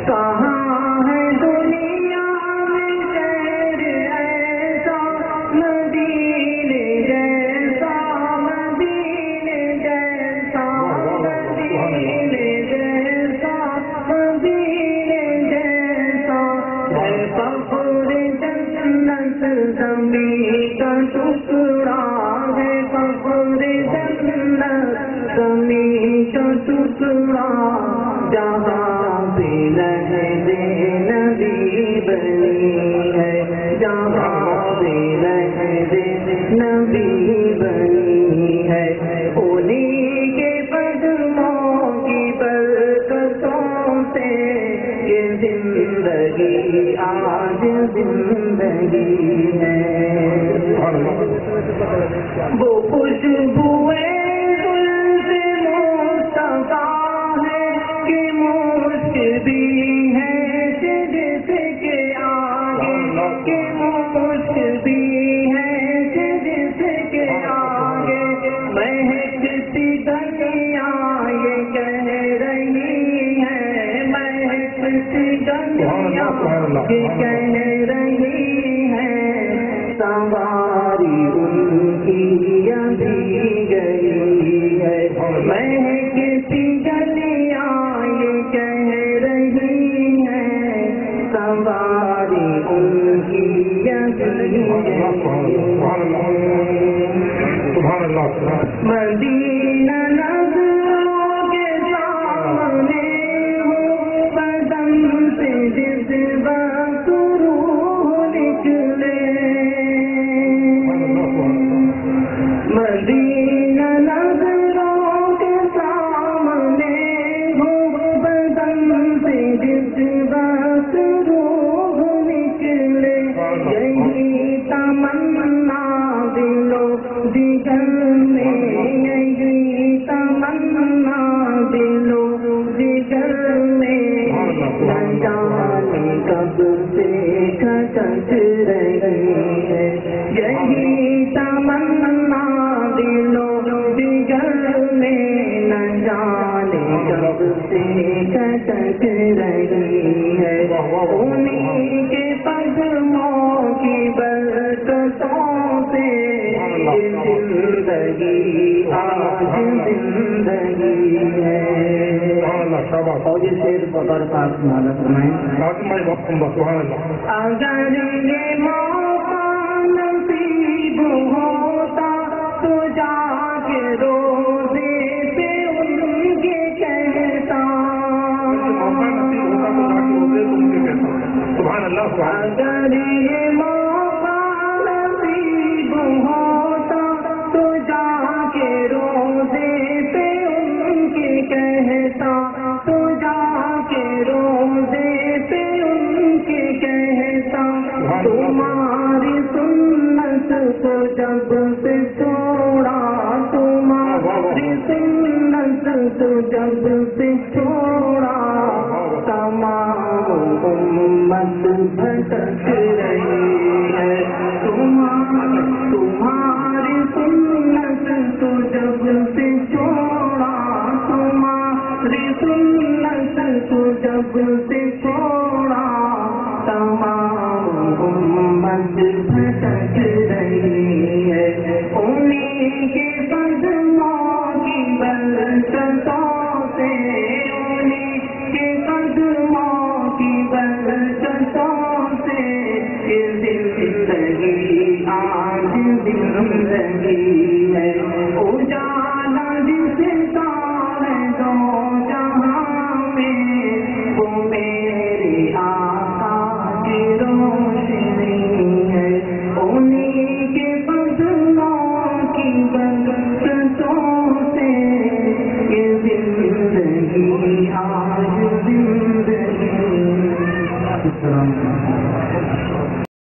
کہاں ہے دنیا میں شہر ایسا مدینے جیسا مدینے جیسا مدینے جیسا مدینے جیسا ہے فخر جنت زمین کا ٹکڑا ہے فخر جنت زمین کا ٹکڑا جہاں بھی لہد نبی بنی ہے جہاں بھی لہد نبی بنی ہے انہیں کے قدموں کی برکتوں سے یہ زندگی آج زندگی ہے وہ خوشبوئے زلف مصطفیٰ ہے کہ مشک بھی ہے جس کے آگے کہ مشک بھی ہے جس کے آگے مہکتی دنیا یہ کہہ رہی ہے مہکتی دنیا یہ کہہ رہی ہے سواری ان کی ابھی گئی ہے مہکتی گلیاں یہ کہہ رہی ہے سواری ان کی ابھی مدینہ نظروں کے سامنے ہو قدم سے جس وقت روح نکلے مدینہ نظروں کے سامنے ہو قدم سے جس وقت روح نکلے یہی تمنا دلوں جگر میں یہی تمنا دلوں جگر میں نہ جانے کب سے کھٹک رہی ہے یہی تمنا دلوں جگر میں نہ جانے کب سے کھٹک رہی ہے انہیں کے قدموں کی برکتوں سے زندگی آج زندگی ہے اور یہ شعر بطور پاک مالا فرمائیں اگر یہ موقع نصیب ہوتا تو جا کے روزے پہ ان کے کہتا اگر یہ موقع نصیب ہوتا تو جا کے روزے پہ ان کے کہتا تو جا کے روزے پہ ان کے کہتا تمہاری سنت کو جب سے چھوڑا تمہاری سنت کو جب سے چھوڑا تمام امت بھٹک رہی ہے تمہاری سنت کو جب سے چھوڑا تمہاری سنت کو جب سے چھوڑا تمام امت بھٹک رہی ہے انہیں کے قدموں کی برکتوں سے انہیں کے قدموں کی برکتوں سے یہ زندگی آج زندگی